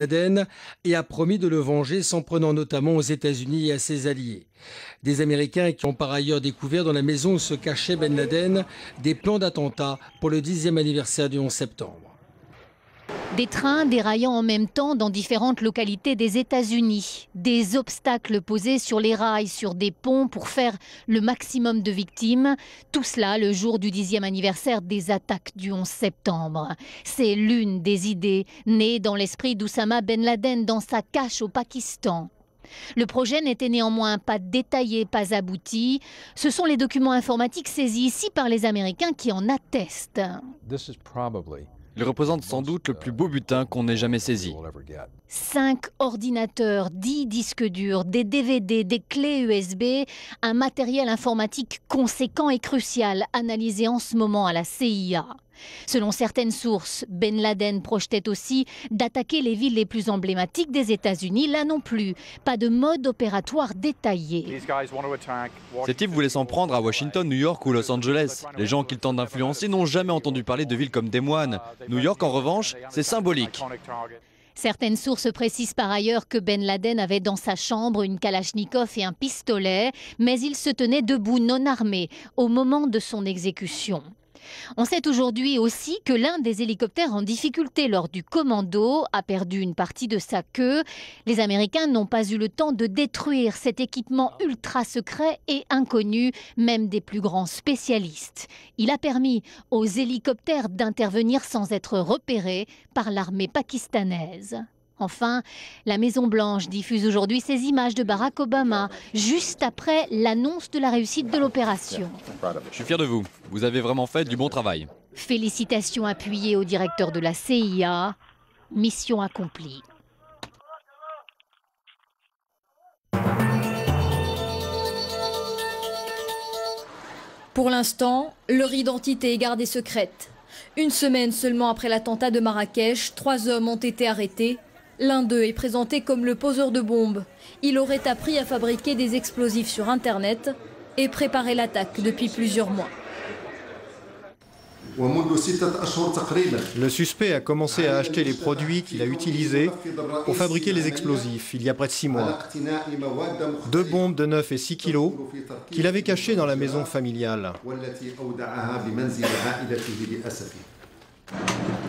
Laden et a promis de le venger, s'en prenant notamment aux États-Unis et à ses alliés. Des Américains qui ont par ailleurs découvert dans la maison où se cachait Ben Laden des plans d'attentat pour le 10e anniversaire du 11 septembre. Des trains déraillant en même temps dans différentes localités des États-Unis. Des obstacles posés sur les rails, sur des ponts pour faire le maximum de victimes. Tout cela le jour du 10e anniversaire des attaques du 11 septembre. C'est l'une des idées nées dans l'esprit d'Oussama Ben Laden dans sa cache au Pakistan. Le projet n'était néanmoins pas détaillé, pas abouti. Ce sont les documents informatiques saisis ici par les Américains qui en attestent. Il représente sans doute le plus beau butin qu'on ait jamais saisi. 5 ordinateurs, 10 disques durs, des DVD, des clés USB, un matériel informatique conséquent et crucial analysé en ce moment à la CIA. Selon certaines sources, Ben Laden projetait aussi d'attaquer les villes les plus emblématiques des États-Unis. Là non plus, pas de mode opératoire détaillé. Ces types voulaient s'en prendre à Washington, New York ou Los Angeles. Les gens qu'ils tentent d'influencer n'ont jamais entendu parler de villes comme Des Moines. New York, en revanche, c'est symbolique. Certaines sources précisent par ailleurs que Ben Laden avait dans sa chambre une kalachnikov et un pistolet, mais il se tenait debout non armé au moment de son exécution. On sait aujourd'hui aussi que l'un des hélicoptères en difficulté lors du commando a perdu une partie de sa queue. Les Américains n'ont pas eu le temps de détruire cet équipement ultra secret et inconnu, même des plus grands spécialistes. Il a permis aux hélicoptères d'intervenir sans être repérés par l'armée pakistanaise. Enfin, la Maison-Blanche diffuse aujourd'hui ces images de Barack Obama, juste après l'annonce de la réussite de l'opération. Je suis fier de vous. Vous avez vraiment fait du bon travail. Félicitations appuyées au directeur de la CIA. Mission accomplie. Pour l'instant, leur identité est gardée secrète. Une semaine seulement après l'attentat de Marrakech, 3 hommes ont été arrêtés. L'un d'eux est présenté comme le poseur de bombes. Il aurait appris à fabriquer des explosifs sur Internet et préparer l'attaque depuis plusieurs mois. Le suspect a commencé à acheter les produits qu'il a utilisés pour fabriquer les explosifs il y a près de 6 mois. 2 bombes de 9 et 6 kilos qu'il avait cachées dans la maison familiale.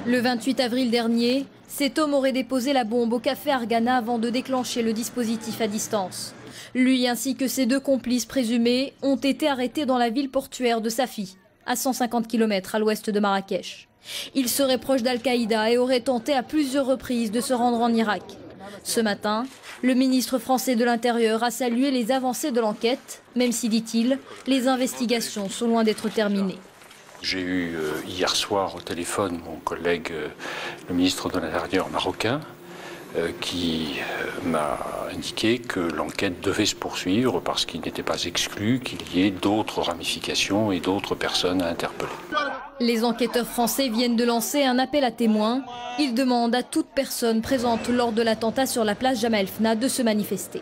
Le 28 avril dernier, cet homme aurait déposé la bombe au café Argana avant de déclencher le dispositif à distance. Lui ainsi que ses 2 complices présumés ont été arrêtés dans la ville portuaire de Safi, à 150 km à l'ouest de Marrakech. Ils seraient proches d'Al-Qaïda et auraient tenté à plusieurs reprises de se rendre en Irak. Ce matin, le ministre français de l'Intérieur a salué les avancées de l'enquête, même si, dit-il, les investigations sont loin d'être terminées. J'ai eu hier soir au téléphone mon collègue, le ministre de l'Intérieur marocain, qui m'a indiqué que l'enquête devait se poursuivre parce qu'il n'était pas exclu qu'il y ait d'autres ramifications et d'autres personnes à interpeller. Les enquêteurs français viennent de lancer un appel à témoins. Ils demandent à toute personne présente lors de l'attentat sur la place Jemaa el-Fna de se manifester.